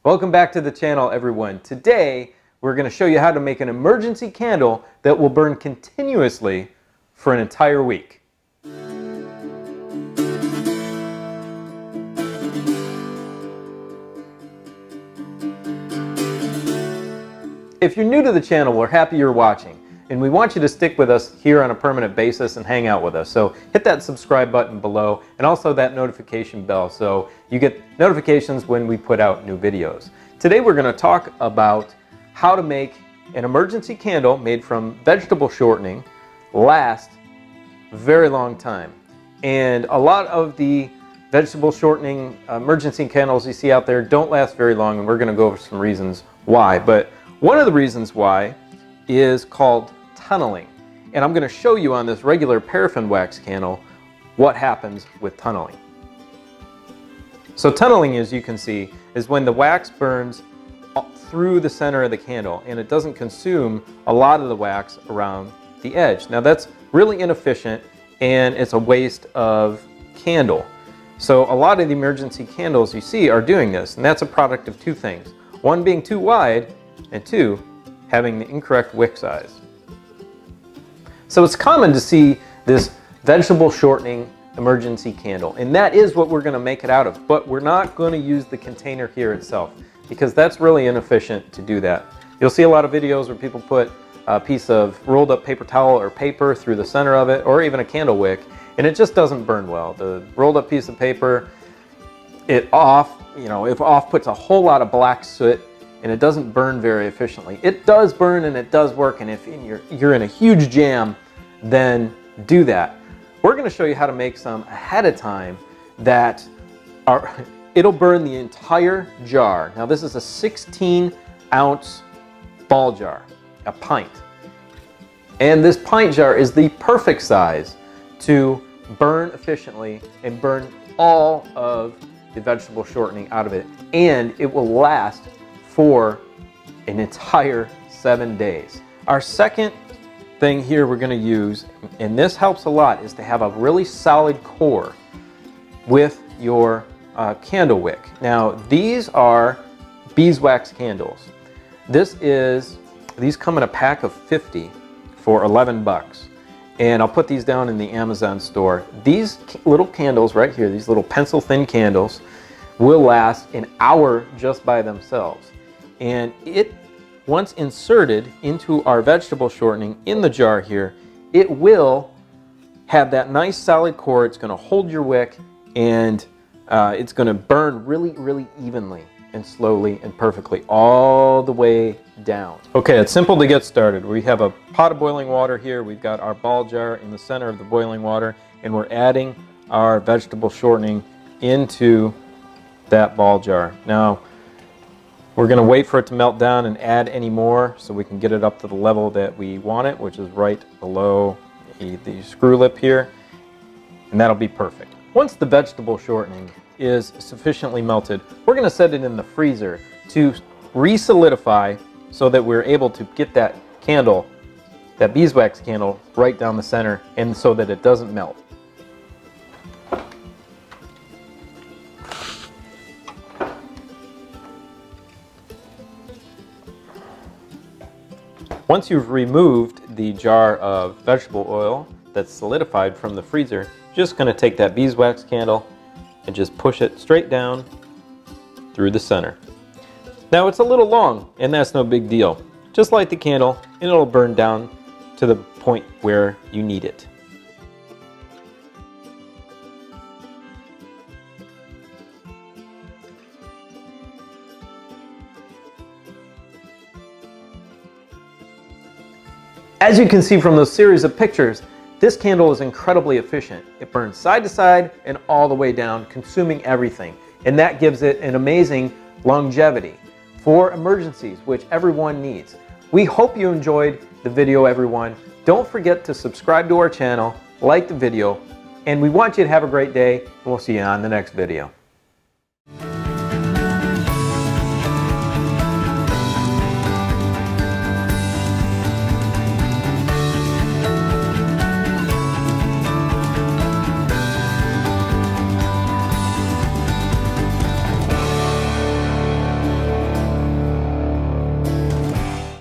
Welcome back to the channel, everyone. Today we're going to show you how to make an emergency candle that will burn continuously for an entire week. If you're new to the channel, we're happy you're watching, and we want you to stick with us here on a permanent basis and hang out with us. So hit that subscribe button below and also that notification bell so you get notifications when we put out new videos. Today we're going to talk about how to make an emergency candle made from vegetable shortening last a very long time. And a lot of the vegetable shortening emergency candles you see out there don't last very long, and we're going to go over some reasons why. But one of the reasons why is called tunneling. And I'm going to show you on this regular paraffin wax candle what happens with tunneling. So tunneling, as you can see, is when the wax burns through the center of the candle and it doesn't consume a lot of the wax around the edge. Now that's really inefficient and it's a waste of candle. So a lot of the emergency candles you see are doing this, and that's a product of two things. One, being too wide, and two, having the incorrect wick size. So it's common to see this vegetable shortening emergency candle, and that is what we're going to make it out of, but we're not going to use the container here itself because that's really inefficient to do that. You'll see a lot of videos where people put a piece of rolled up paper towel or paper through the center of it, or even a candle wick, and it just doesn't burn well. The rolled up piece of paper, if off puts a whole lot of black soot, and it doesn't burn very efficiently. It does burn and it does work, and if you're in a huge jam, then do that. We're going to show you how to make some ahead of time that it'll burn the entire jar. Now this is a 16-ounce ball jar, a pint. And this pint jar is the perfect size to burn efficiently and burn all of the vegetable shortening out of it, and it will last for an entire 7 days. Our second thing here we're going to use, and this helps a lot, is to have a really solid core with your candle wick. Now these are beeswax candles. These come in a pack of 50 for 11 bucks. And I'll put these down in the Amazon store. These little candles right here, these little pencil thin candles, will last an hour just by themselves. And once inserted into our vegetable shortening in the jar here, it will have that nice solid core. It's going to hold your wick, and it's going to burn really, really evenly and slowly and perfectly all the way down. Okay, it's simple to get started. We have a pot of boiling water here. We've got our ball jar in the center of the boiling water, and we're adding our vegetable shortening into that ball jar. Now, we're going to wait for it to melt down and add any more so we can get it up to the level that we want it, which is right below the screw lip here, and that'll be perfect. Once the vegetable shortening is sufficiently melted, we're going to set it in the freezer to re-solidify so that we're able to get that candle, that beeswax candle, right down the center, and so that it doesn't melt. Once you've removed the jar of vegetable oil that's solidified from the freezer, you're just going to take that beeswax candle and just push it straight down through the center. Now it's a little long, and that's no big deal. Just light the candle and it'll burn down to the point where you need it. As you can see from those series of pictures, this candle is incredibly efficient. It burns side to side and all the way down, consuming everything. And that gives it an amazing longevity for emergencies, which everyone needs. We hope you enjoyed the video, everyone. Don't forget to subscribe to our channel, like the video, and we want you to have a great day, and we'll see you on the next video.